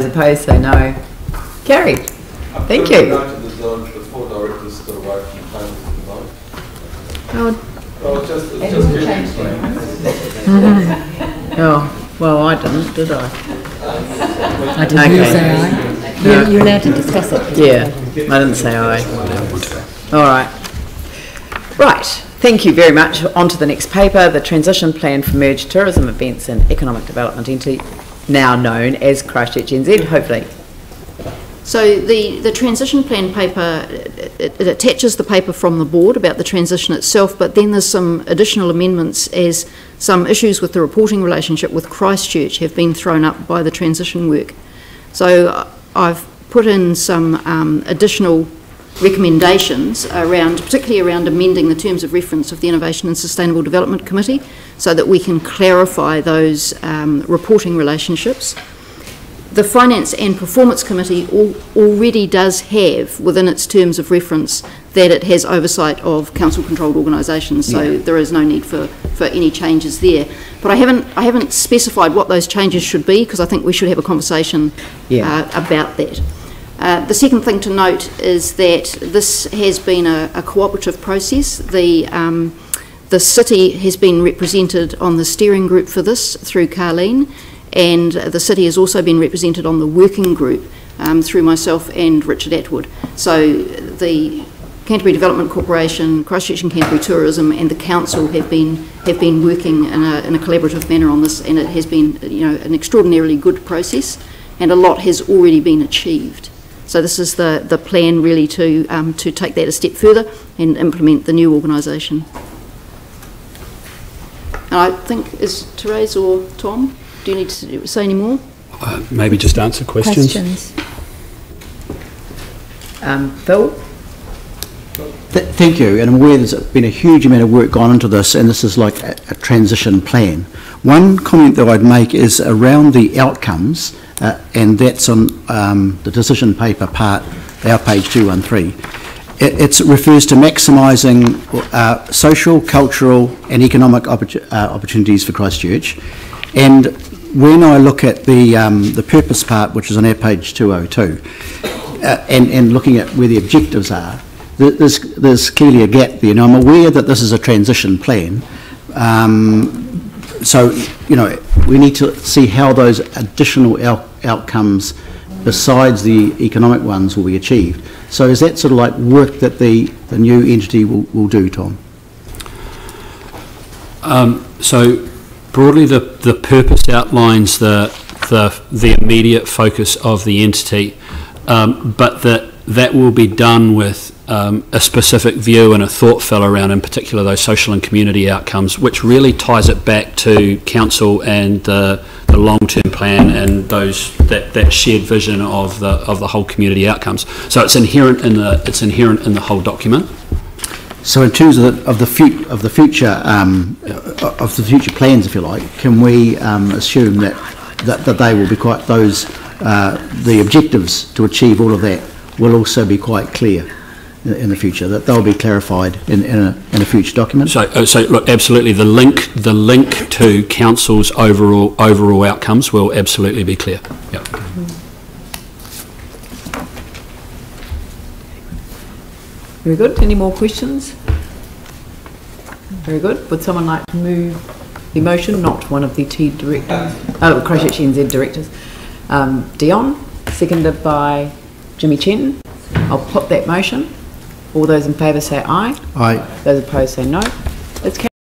Opposed, say no. Carried. Thank you. The 4 directors still right from table to the vote. Oh, just oh, well, I didn't, did I? I didn't say aye. No. You're allowed to discuss it. Yeah, I didn't say aye. All right. Right, thank you very much. On to the next paper, the Transition Plan for Merged Tourism Events and Economic Development Entity, now known as Christchurch NZ, hopefully. So the transition plan paper, it attaches the paper from the board about the transition itself, but then there's some additional amendments as some issues with the reporting relationship with Christchurch have been thrown up by the transition work. So I've put in some additional recommendations around, particularly around amending the terms of reference of the Innovation and Sustainable Development Committee so that we can clarify those reporting relationships. The Finance and Performance Committee already does have within its terms of reference that it has oversight of council-controlled organisations, so there is no need for any changes there. But I haven't specified what those changes should be because I think we should have a conversation about that. The second thing to note is that this has been a cooperative process. The city has been represented on the steering group for this through Carleen, and the city has also been represented on the working group through myself and Richard Atwood. So the Canterbury Development Corporation, Christchurch and Canterbury Tourism and the council have been working in a collaborative manner on this, and it has been an extraordinarily good process, and a lot has already been achieved. So this is the plan really to take that a step further and implement the new organisation. And I think, is Therese or Tom, do you need to say any more? Maybe just answer questions. Phil? Thank you, and I'm aware there's been a huge amount of work gone into this, and this is like a transition plan. One comment that I'd make is around the outcomes, and that's on the decision paper part, our page 213. It refers to maximising social, cultural and economic opportunities for Christchurch, and when I look at the purpose part, which is on our page 202, and looking at where the objectives are, there's clearly a gap there. Now I'm aware that this is a transition plan, so we need to see how those additional outcomes besides the economic ones will be achieved. So is that sort of like work that the new entity will do, Tom? So broadly the purpose outlines the immediate focus of the entity, but that will be done with a specific view and a thought fell around, in particular, those social and community outcomes, which really ties it back to council and the long-term plan and that shared vision of the whole community outcomes. So it's inherent in the whole document. So in terms of the future plans, if you like, can we assume that they will be quite the objectives to achieve all of that will also be quite clear in the future, that they'll be clarified in a future document? So look, absolutely, the link to council's overall outcomes will absolutely be clear. Yep. Very good. Any more questions? Very good. Would someone like to move the motion? Not one of the T directors. Oh, Christchurch NZ directors. Dion, seconded by Jimmy Chen. I'll put that motion. All those in favour say aye. Aye. Those opposed say no. Let's